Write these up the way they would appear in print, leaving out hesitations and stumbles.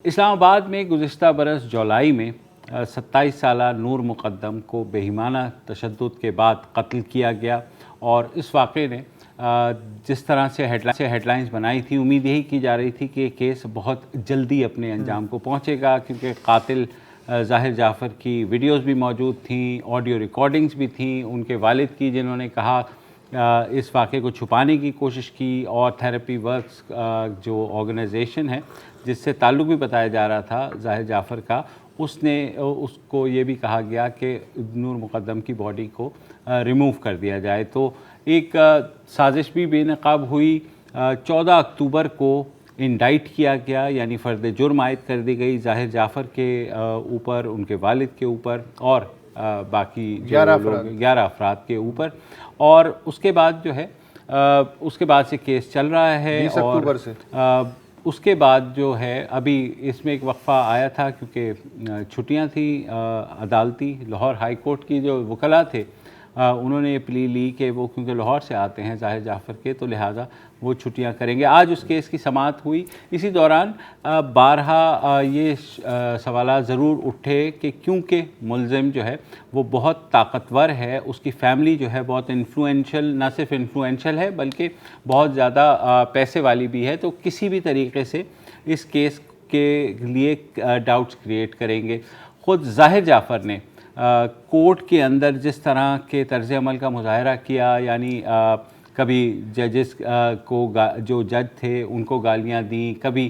اسلام آباد میں گزشتہ برس جولائی میں 27 سالہ نور مقدم کو بہیمانہ تشدد کے بعد قتل کیا گیا، اور اس واقعے نے جس طرح سے ہیڈ لائنز بنائی تھی، امید یہی کی جا رہی تھی کہ یہ کیس بہت جلدی اپنے انجام کو پہنچے گا، کیونکہ قاتل ظاہر جعفر کی ویڈیوز بھی موجود تھیں، آڈیو ریکارڈنگز بھی تھیں ان کے والد کی، جنہوں نے کہا اس واقعے کو چھپانے کی کوشش کی، اور تھیراپی ورکس جو آرگنائزیشن ہے جس سے تعلق بھی بتایا جا رہا تھا ظاہر جعفر کا، اس کو یہ بھی کہا گیا کہ نور مقدم کی باڈی کو ریموو کر دیا جائے۔ تو ایک سازش بھی بے نقاب ہوئی۔ 14 اکتوبر کو انڈائٹ کیا گیا، یعنی فرد جرم عائد کر دی گئی ظاہر جعفر کے اوپر، ان کے والد کے اوپر، اور باقی 11 افراد کے اوپر، اور اس کے بعد جو ہے اس کے بعد سے کیس چل رہا ہے، 20 اکتوبر سے اس کے بعد جو ہے ابھی اس میں ایک وقفہ آیا تھا کیونکہ چھٹیاں تھیں عدالتی۔ لاہور ہائی کورٹ کی جو وکلاء تھے انہوں نے یہ پلی لی کہ وہ کیونکہ لاہور سے آتے ہیں ظاہر جعفر کے، تو لہٰذا وہ چھٹیاں کریں گے۔ آج اس کیس کی سماعت ہوئی۔ اسی دوران بارہا یہ سوالات ضرور اٹھے کہ کیونکہ ملزم جو ہے وہ بہت طاقتور ہے، اس کی فیملی جو ہے بہت انفلوئنشل، نہ صرف انفلوئنشل ہے بلکہ بہت زیادہ پیسے والی بھی ہے، تو کسی بھی طریقے سے اس کیس کے لیے ڈاؤٹس کریٹ کریں گے۔ خود ظاہر جعفر نے کورٹ کے اندر جس طرح کے طرز عمل کا مظاہرہ کیا، یعنی کبھی ججز کو جو جج تھے ان کو گالیاں دیں، کبھی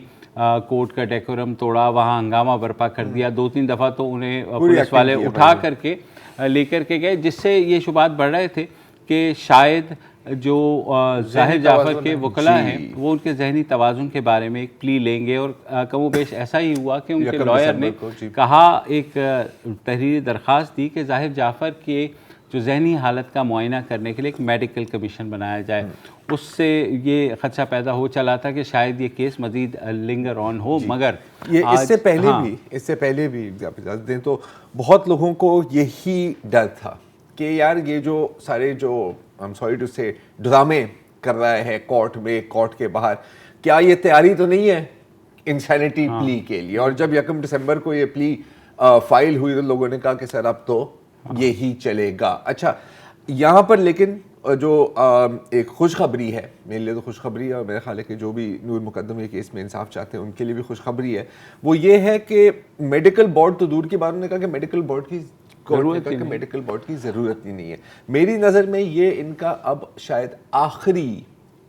کورٹ کا ڈیکورم توڑا، وہاں ہنگامہ برپا کر دیا، 2-3 دفعہ تو انہیں پولیس والے اٹھا کر کے لے کر کے گئے، جس سے یہ شبہات بڑھ رہے تھے کہ شاید جو ظاہر جعفر کے وکلاء ہیں وہ ان کے ذہنی توازن کے بارے میں ایک پلی لیں گے، اور کم و بیش ایسا ہی ہوا کہ ان کے لائر نے کہا، ایک تحریری درخواست دی کہ ظاہر جعفر کے جو ذہنی حالت کا معائنہ کرنے کے لیے ایک میڈیکل کمیشن بنایا جائے۔ اس سے یہ خدشہ پیدا ہو چلا تھا کہ شاید یہ کیس مزید لنگر آن ہو، مگر اس سے پہلے بھی آپ اجازت دیں تو بہت لوگوں کو یہی ڈر تھا کہ یار یہ جو سارے جو ڈرامے کر رہا ہے کورٹ میں، کورٹ کے باہر، کیا یہ تیاری تو نہیں ہے انسینٹی پلی کے لیے؟ اور جب 1 دسمبر کو یہ پلی فائل ہوئی تو لوگوں نے کہا کہ سر اب تو یہی چلے گا۔ اچھا، یہاں پر لیکن جو ایک خوشخبری ہے، میرے لیے تو خوشخبری ہے، اور میرا خیال ہے کہ جو بھی نور مقدم یہ کیس میں انصاف چاہتے ہیں ان کے لیے بھی خوشخبری ہے، وہ یہ ہے کہ میڈیکل بورڈ تو دور کی بات، انہوں نے کہا کہ میڈیکل بورڈ کی ضرورت ہی نہیں ہے۔ میری نظر میں یہ ان کا اب شاید آخری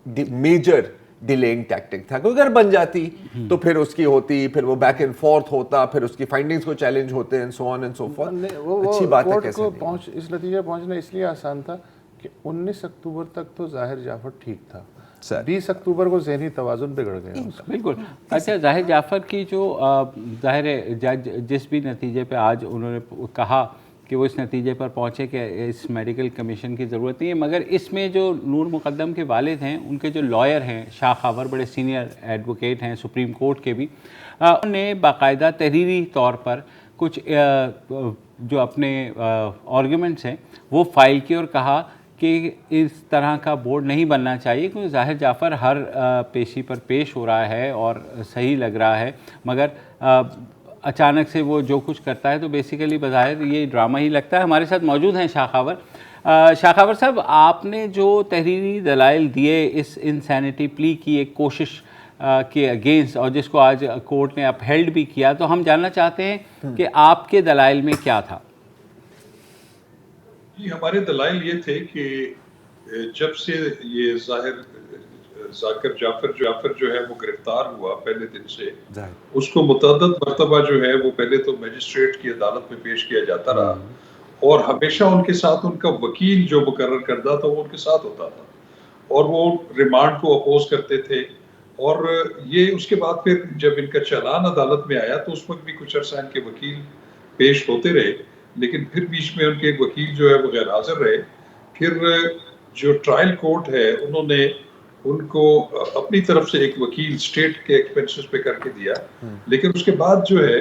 میجر ڈیلینگ ٹیکٹک تھا، کیونکہ اگر بن جاتی تو پھر اس کی ہوتی، پھر وہ بیک اینڈ فورتھ ہوتا، پھر اس کی فائنڈنگز کو چیلنج ہوتے ہیں، سو آن اینڈ سو فورتھ۔ اچھی بات ہے کیسے اس نتیجے پہنچنا اس لیے آسان تھا کہ 19 اکتوبر تک تو ظاہر جعفر ٹھیک تھا، 20 اکتوبر کو ذہنی توازن بگڑ گیا۔ بالکل۔ اچھا، ظاہر جعفر کی جو ظاہر جج جس بھی نتیجے پہ آج انہوں نے کہا کہ وہ اس نتیجے پر پہنچے کہ اس میڈیکل کمیشن کی ضرورت نہیں ہے، مگر اس میں جو نور مقدم کے والد ہیں، ان کے جو لائر ہیں شاہ خاور، بڑے سینئر ایڈوکیٹ ہیں سپریم کورٹ کے بھی، انہوں نے باقاعدہ تحریری طور پر کچھ جو اپنے آرگیومنٹس ہیں وہ فائل کیے، اور کہا کہ اس طرح کا بورڈ نہیں بننا چاہیے، کیونکہ ظاہر جعفر ہر پیشی پر پیش ہو رہا ہے اور صحیح لگ رہا ہے، مگر اچانک سے وہ جو کچھ کرتا ہے تو بیسیکلی بظاہر یہ ڈرامہ ہی لگتا ہے۔ ہمارے ساتھ موجود ہیں شاہ خاور۔ شاہ خاور صاحب، آپ نے جو تحریری دلائل دیے اس انسینٹی پلی کی ایک کوشش کے اگینسٹ، اور جس کو آج کورٹ نے اپہیلڈ بھی کیا، تو ہم جاننا چاہتے ہیں کہ آپ کے دلائل میں کیا تھا؟ جی، ہمارے دلائل یہ تھے کہ جب سے یہ ذاکر جعفر جو ہے وہ گرفتار ہوا پہلے دن سے، اس کو متعدد مرتبہ جو ہے وہ پہلے تو میجسٹریٹ کی عدالت میں پیش کیا جاتا رہا، اور ہمیشہ ان کے ساتھ ان کا وکیل جو مقرر کردہ تھا وہ ان کے ساتھ ہوتا تھا، اور وہ ریمانڈ کو اپوز کرتے تھے۔ اور یہ اس کے بعد پھر جب ان کا چالان عدالت میں آیا تو اس وقت بھی کچھ عرصہ ان کے وکیل پیش ہوتے رہے، لیکن پھر بیچ میں ان کے ایک وکیل جو ہے وہ غیر حاضر رہے۔ پھر جو ٹرائل کورٹ ہے انہوں نے ان کو اپنی طرف سے ایک وکیل اسٹیٹ کے ایکسپینسز پہ کر کے دیا، لیکن اس کے بعد جو ہے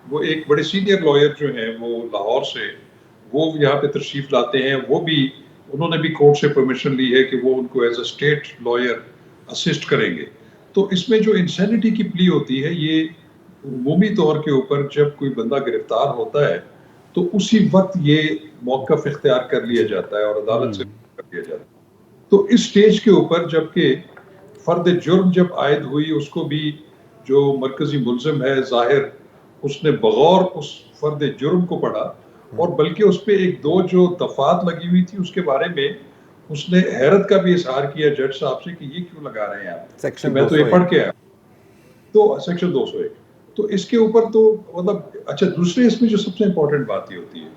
وہ ایک بڑے سینئر لائر جو ہیں وہ لاہور سے وہ یہاں پہ تشریف لاتے ہیں، وہ بھی انہوں نے بھی کورٹ سے پرمیشن لی ہے کہ وہ ان کو as a state lawyer assist کریں گے۔ تو اس میں جو انسینٹی کی پلی ہوتی ہے، یہ عمومی طور کے اوپر جب کوئی بندہ گرفتار ہوتا ہے تو اسی وقت یہ موقف اختیار کر لیا جاتا ہے اور عدالت سے کر لیا جاتا ہے. تو اس سٹیج کے اوپر جبکہ فرد جرم جب عائد ہوئی اس کو بھی جو مرکزی ملزم ہے ظاہر اس نے بغور اس فرد جرم کو پڑھا اور بلکہ اس پہ ایک دو جو دفعات لگی ہوئی تھی اس کے بارے میں اس نے حیرت کا بھی اظہار کیا جج صاحب سے کہ یہ کیوں لگا رہے ہیں آپ, میں تو یہ پڑھ کے آیا. تو سیکشن 201 تو اس کے اوپر تو مطلب اچھا دوسرے اس میں جو سب سے امپورٹنٹ بات یہ ہوتی ہے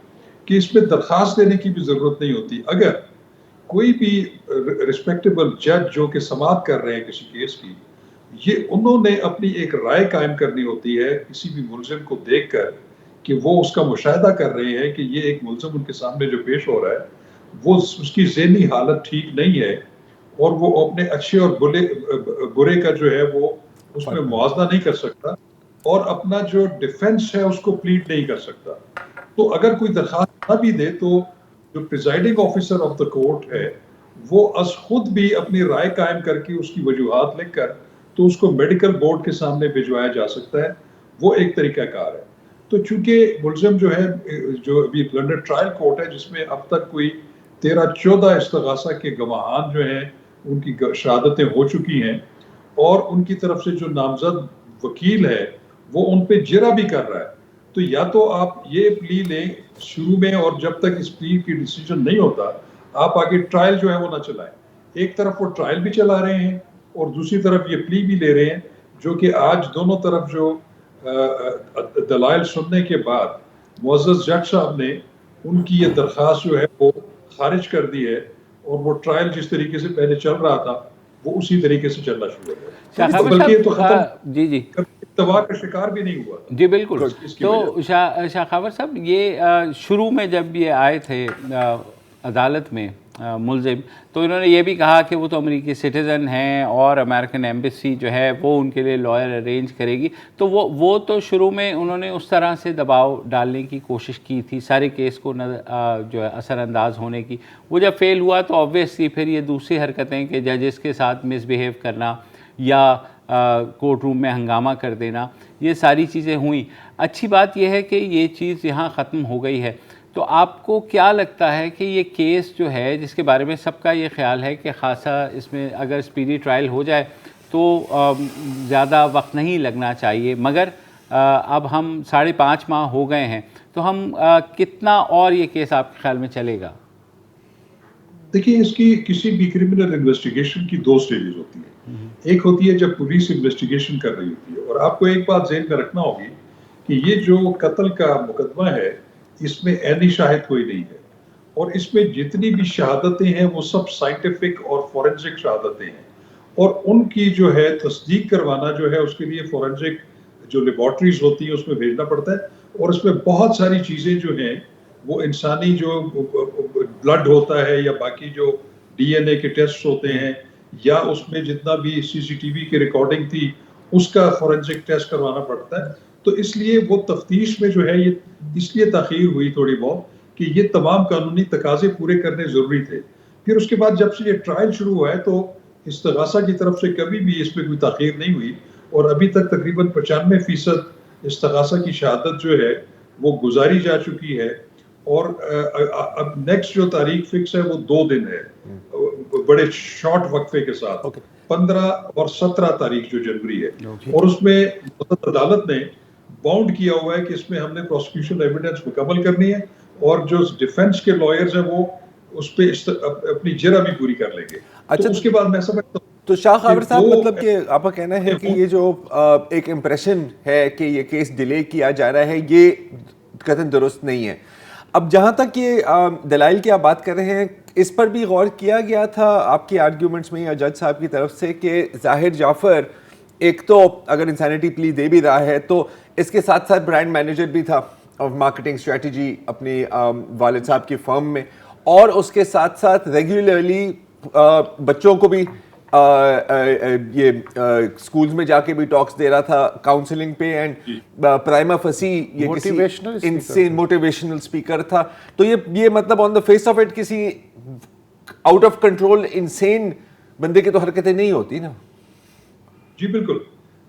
کہ اس میں درخواست دینے کی بھی ضرورت نہیں ہوتی. اگر کوئی بھی ریسپیکٹیبل جج جو کہ سماعت کر رہے ہیں کسی کیس کی, یہ انہوں نے اپنی ایک رائے قائم کرنی ہوتی ہے کسی بھی ملزم کو دیکھ کر کہ وہ اس کا مشاہدہ کر رہے ہیں کہ یہ ایک ملزم ان کے سامنے جو پیش ہو رہا ہے وہ اس کی ذہنی حالت ٹھیک نہیں ہے اور وہ اپنے اچھے اور برے کا جو ہے وہ اس میں موازنہ نہیں کر سکتا اور اپنا جو ڈیفنس ہے اس کو پلیڈ نہیں کر سکتا. تو اگر کوئی درخواست نہ بھی دے تو جو presiding officer of the court ہے وہ از خود بھی اپنی رائے قائم کر کے اس کی وجوہات لکھ کر تو اس کو میڈیکل بورڈ کے سامنے بھجوایا جا سکتا ہے. وہ ایک طریقہ کار ہے. تو چونکہ ملزم جو ہے جو ابھی لنڈن ٹرائل کورٹ ہے جس میں اب تک کوئی 13-14 استغاثہ کے گواہان جو ہیں ان کی شہادتیں ہو چکی ہیں اور ان کی طرف سے جو نامزد وکیل ہے وہ ان پہ جرا بھی کر رہا ہے. تو یا تو آپ یہ پلی لیں شروع میں اور جب تک اس پلی کی ڈیسیجن نہیں ہوتا آپ آگے ٹرائل جو ہے وہ نہ چلائیں. ایک طرف وہ ٹرائل بھی چلا رہے ہیں اور دوسری طرف یہ پلی بھی لے رہے ہیں جو کہ آج دونوں طرف جو دلائل سننے کے بعد معزز جج صاحب نے ان کی یہ درخواست جو ہے وہ خارج کر دی ہے اور وہ ٹرائل جس طریقے سے پہلے چل رہا تھا وہ اسی طریقے سے چلنا شروع ہو گیا بلکہ تو ختم جی تباہ کا شکار بھی نہیں ہوا. جی بالکل. تو شاہ خاور صاحب یہ شروع میں جب یہ آئے تھے عدالت میں ملزم تو انہوں نے یہ بھی کہا کہ وہ تو امریکی سٹیزن ہیں اور امریکن ایمبیسی جو ہے وہ ان کے لیے لائر ارینج کرے گی. تو وہ تو شروع میں انہوں نے اس طرح سے دباؤ ڈالنے کی کوشش کی تھی سارے کیس کو جو ہے اثر انداز ہونے کی. وہ جب فیل ہوا تو آبویسلی پھر یہ دوسری حرکتیں کہ ججز کے ساتھ مس بیہیو کرنا یا کورٹ روم میں ہنگامہ کر دینا یہ ساری چیزیں ہوئیں. اچھی بات یہ ہے کہ یہ چیز یہاں ختم ہو گئی ہے. تو آپ کو کیا لگتا ہے کہ یہ کیس جو ہے جس کے بارے میں سب کا یہ خیال ہے کہ خاصا اس میں اگر اسپیڈی ٹرائل ہو جائے تو زیادہ وقت نہیں لگنا چاہیے مگر اب ہم 5.5 ماہ ہو گئے ہیں تو ہم کتنا اور یہ کیس آپ کے خیال میں چلے گا؟ دیکھیے اس کی کسی بھی کرمنل انویسٹیگیشن کی 2 سٹیجز ہوتی ہیں. ایک ہوتی ہے جب پولیس انویسٹیگیشن کر رہی ہوتی ہے اور آپ کو ایک بات ذہن میں رکھنا ہوگی کہ یہ جو قتل کا مقدمہ ہے اس میں عینی شاہد کوئی نہیں ہے اور اس میں جتنی بھی شہادتیں ہیں وہ سب سائنٹیفک اور فورنزک شہادتیں ہیں اور ان کی جو ہے تصدیق کروانا جو ہے اس کے لیے فورنزک جو لیبارٹریز ہوتی ہیں اس میں بھیجنا پڑتا ہے اور اس میں بہت ساری چیزیں جو ہیں وہ انسانی جو بلڈ ہوتا ہے یا باقی جو ڈی این اے کے ٹیسٹ ہوتے ہیں یا اس میں جتنا بھی سی سی ٹی وی کی ریکارڈنگ تھی اس کا فورنزک ٹیسٹ کروانا پڑتا ہے. تو اس لیے وہ تفتیش میں جو ہے یہ اس لیے تاخیر ہوئی تھوڑی بہت کہ یہ تمام قانونی تقاضے پورے کرنے ضروری تھے. پھر اس کے بعد جب سے یہ ٹرائل شروع ہوا ہے تو استغاثہ کی طرف سے کبھی بھی اس میں کوئی تاخیر نہیں ہوئی اور ابھی تک تقریباً 95% استغاثہ کی شہادت جو ہے وہ گزاری جا چکی ہے اور اب نیکسٹ جو تاریخ فکس ہے وہ 2 دن ہے بڑے شارٹ وقفے کے ساتھ 15 اور 17 تاریخ جو جنوری ہے اور اس میں عدالت نے باؤنڈ کیا ہوا ہے کہ اس میں ہم نے پروسیکیوشن ایویڈنس مکمل کرنی ہے اور جو ڈیفنس کے لائرز ہیں وہ اس پہ اپنی جرا بھی پوری کر لیں گے. اچھا اس کے بعد میں سمجھتا ہوں تو شاہ خاور صاحب مطلب کہ آپ کا کہنا ہے کہ یہ جو ایک امپریشن ہے کہ یہ کیس ڈیلے کیا جا رہا ہے یہ قطعاً درست نہیں ہے. اب جہاں تک یہ دلائل کی آپ بات کر رہے ہیں اس پر بھی غور کیا گیا تھا آپ کی آرگیومنٹس میں یا جج صاحب کی طرف سے کہ ظاہر جعفر ایک تو اگر انسانیٹی پلی دے بھی رہا ہے تو اس کے ساتھ ساتھ برانڈ مینیجر بھی تھا مارکیٹنگ اسٹریٹجی اپنی والد صاحب کی فرم میں اور اس کے ساتھ ساتھ ریگولرلی بچوں کو بھی یہ اسکولز میں جا کے بھی ٹاکس دے رہا تھا کاؤنسلنگ پہ اینڈ پرائما فسی یہ کسی موٹیویشنل اسپیکر تھا. تو یہ مطلب آن دا فیس آف اٹ کسی آؤٹ آف کنٹرول انسین بندے کی تو حرکتیں نہیں ہوتی نا. جی بالکل.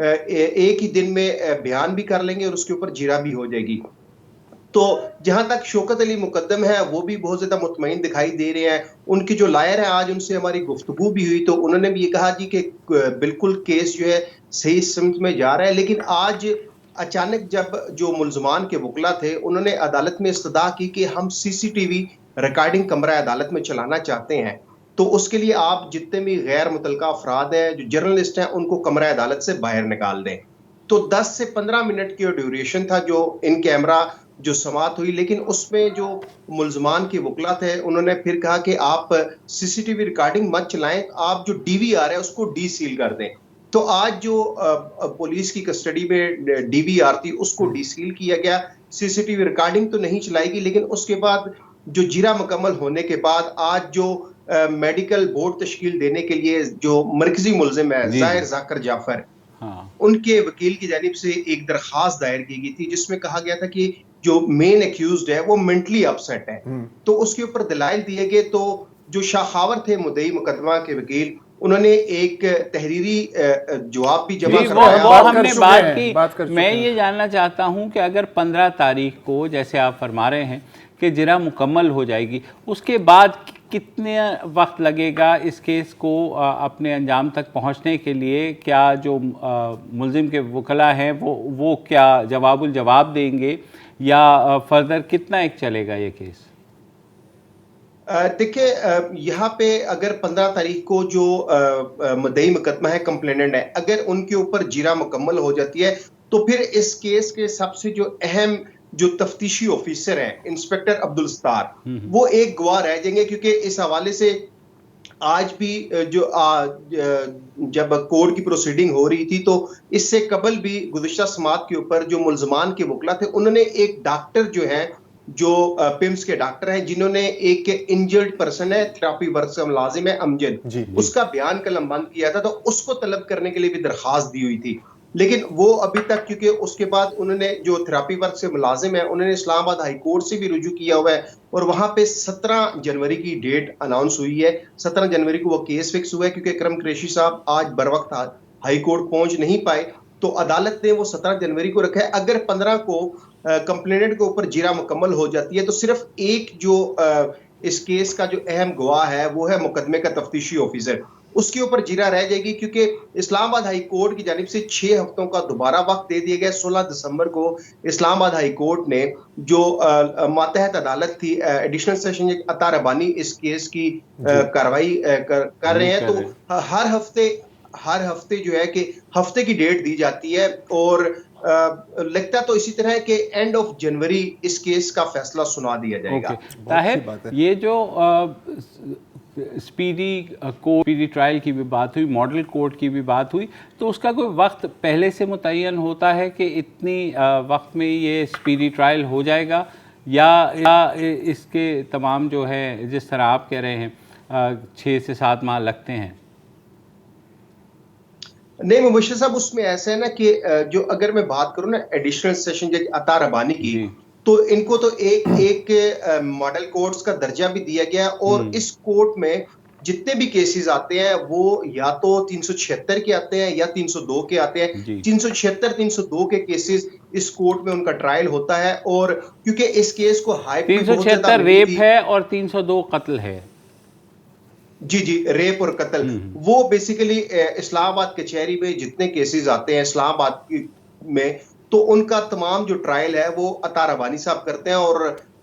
ایک ہی دن میں بیان بھی کر لیں گے اور اس کے اوپر جرا بھی ہو جائے گی. تو جہاں تک شوکت علی مقدم ہے وہ بھی بہت زیادہ مطمئن دکھائی دے رہے ہیں. ان کی جو لائر ہے آج ان سے ہماری گفتگو بھی ہوئی تو انہوں نے بھی یہ کہا جی کہ بالکل کیس جو ہے صحیح سمت میں جا رہا ہے. لیکن آج اچانک جب جو ملزمان کے وکلا تھے انہوں نے عدالت میں استدعا کی کہ ہم سی سی ٹی وی ریکارڈنگ کمرہ عدالت میں چلانا چاہتے ہیں تو اس کے لیے آپ جتنے بھی غیر متعلقہ افراد ہیں جو جرنلسٹ ہیں ان کو کمرہ عدالت سے باہر نکال دیں. تو 10 سے 15 منٹ کی ڈیوریشن تھا جو ان کیمرہ جو سماعت ہوئی. لیکن اس میں جو ملزمان کے وکلا تھے انہوں نے پھر کہا کہ آپ سی سی ٹی وی ریکارڈنگ مت چلائیں, آپ جو ڈی وی آر ہے اس کو ڈی سیل کر دیں. تو آج جو پولیس کی کسٹڈی میں ڈی وی آر تھی اس کو ڈی سیل کیا گیا. سی سی ٹی وی ریکارڈنگ تو نہیں چلائی گی لیکن اس کے بعد جو جرا مکمل ہونے کے بعد آج جو میڈیکل بورڈ تشکیل دینے کے لیے جو مرکزی ملزم ہے ظاہر ذاکر جعفر, ان کے وکیل کی جانب سے ایک درخواست دائر کی گئی تھی جس میں کہا گیا تھا کہ جو مین ایکیوزڈ ہے وہ مینٹلی اپسیٹ ہے. تو اس کے اوپر دلائل دیے گئے. تو جو شاخاور تھے مدعی مقدمہ کے وکیل انہوں نے ایک تحریری جواب بھی جمع کرایا. ہم نے بات کی. میں یہ جاننا چاہتا ہوں کہ اگر 15 تاریخ کو جیسے آپ فرما رہے ہیں کہ جرا مکمل ہو جائے گی, اس کے بعد کتنے وقت لگے گا اس کیس کو اپنے انجام تک پہنچنے کے لیے؟ کیا جو ملزم کے وکلا ہیں وہ کیا جواب الجواب دیں گے یا فردر کتنا ایک چلے گا یہ کیس؟ دیکھیں یہاں پہ اگر 15 تاریخ کو جو مدعی مقدمہ ہے کمپلیننٹ ہے اگر ان کے اوپر جرا مکمل ہو جاتی ہے تو پھر اس کیس کے سب سے جو اہم جو تفتیشی آفیسر ہیں انسپیکٹر عبدالستار وہ ایک گواہ رہ جائیں گے. کیونکہ اس حوالے سے آج بھی جو جب کورٹ کی پروسیڈنگ ہو رہی تھی تو اس سے قبل بھی گزشتہ سماعت کے اوپر جو ملزمان کے وکلا تھے انہوں نے ایک ڈاکٹر جو ہے جو پیمز کے ڈاکٹر ہیں جنہوں نے ایک انجرڈ پرسن ہے تھراپی ورکس کا ملازم ہے امجد اس کا بیان قلم بند کیا تھا تو اس کو طلب کرنے کے لیے بھی درخواست دی ہوئی تھی. لیکن وہ ابھی تک کیونکہ اس کے بعد انہوں نے جو تھراپی ورک سے ملازم ہے انہوں نے اسلام آباد ہائی کورٹ سے بھی رجوع کیا ہوا ہے اور وہاں پہ 17 جنوری کی ڈیٹ اناؤنس ہوئی ہے. 17 جنوری کو وہ کیس فکس ہوا ہے کیونکہ اکرم قریشی صاحب آج بر وقت ہائی کورٹ پہنچ نہیں پائے تو عدالت نے وہ 17 جنوری کو رکھا ہے. اگر 15 کو کمپلیننٹ کے اوپر جرا مکمل ہو جاتی ہے تو صرف ایک جو اس کیس کا جو اہم گواہ ہے وہ ہے مقدمے کا تفتیشی آفیسر, اس کے اوپر جرا رہ جائے گی. کیونکہ اسلام آباد ہائی کورٹ کی جانب سے 6 ہفتوں کا دوبارہ وقت دے دیا گیا. 16 دسمبر کو اسلام آباد ہائی کورٹ نے جو ماتحت عدالت تھی ایڈیشنل سیشن جج عطا ربانی اس کیس کی کاروائی کر رہے ہیں تو ہر ہفتے جو ہے کہ ہفتے کی ڈیٹ دی جاتی ہے اور لگتا تو اسی طرح ہے کہ اینڈ آف جنوری اس کیس کا فیصلہ سنا دیا جائے گا. طاہر, یہ جو اسپیڈی ٹرائل کی بھی بات ہوئی, ماڈل کورٹ کی بھی بات ہوئی, تو اس کا کوئی وقت پہلے سے متعین ہوتا ہے کہ اتنی وقت میں یہ اسپیڈی ٹرائل ہو جائے گا یا اس کے تمام جو ہے جس طرح آپ کہہ رہے ہیں 6 سے 7 ماہ لگتے ہیں؟ نہیں مبشر صاحب, اس میں ایسا ہے نا کہ جو اگر میں بات کروں نا ایڈیشنل سیشن جج عطا ربانی کی تو ان کو تو ایک ماڈل کورٹس کا درجہ بھی دیا گیا اور اس کورٹ میں جتنے بھی کیسز آتے ہیں وہ یا تو 376 کے آتے ہیں یا 302 کے آتے ہیں. 376 302 کے کیسز اس کورٹ میں ان کا ٹرائل ہوتا ہے اور کیونکہ اس کیس کو ہائی 376 ریپ ہے اور 302 قتل ہے. جی ریپ اور قتل وہ بیسیکلی اسلام آباد کچہری میں جتنے کیسز آتے ہیں اسلام آباد میں تو ان کا تمام جو ٹرائل ہے وہ عطا ربانی صاحب کرتے ہیں. اور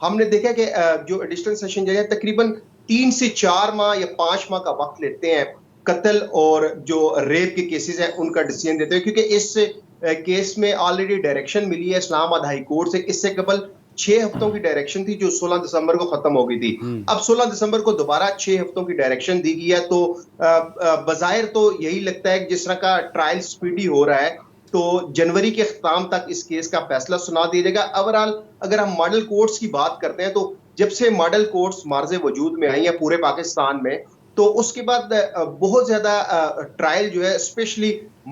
ہم نے دیکھا کہ جو ایڈیشنل سیشن جج ہے تقریباً 3 سے 4 ماہ یا 5 ماہ کا وقت لیتے ہیں قتل اور جو ریپ کے کیسز ہیں ان کا ڈیسیژن دیتے ہیں. کیونکہ اس کیس میں آلریڈی ڈائریکشن ملی ہے اسلام آباد ہائی کورٹ سے. اس سے قبل 6 ہفتوں کی ڈائریکشن تھی جو 16 دسمبر کو ختم ہو گئی تھی. اب 16 دسمبر کو دوبارہ 6 ہفتوں کی ڈائریکشن دی گئی ہے تو بظاہر تو یہی لگتا ہے کہ جس طرح کا ٹرائل سپیڈی ہو رہا ہے تو جنوری کے اختتام تک اس کیس کا فیصلہ سنا دیا جائے گا. اوورآل اگر ہم ماڈل کورٹس کی بات کرتے ہیں تو جب سے ماڈل کورٹس معرض وجود میں آئی ہیں پورے پاکستان میں تو اس کے بعد بہت زیادہ ٹرائل جو ہے اسپیشلی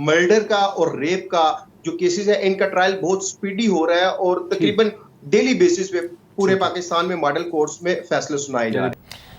مرڈر کا اور ریپ کا جو کیسز ہیں ان کا ٹرائل بہت سپیڈی ہو رہا ہے اور تقریباً ڈیلی بیسس پہ پورے پاکستان میں ماڈل کورٹس میں فیصلے سنائے جا رہے ہیں.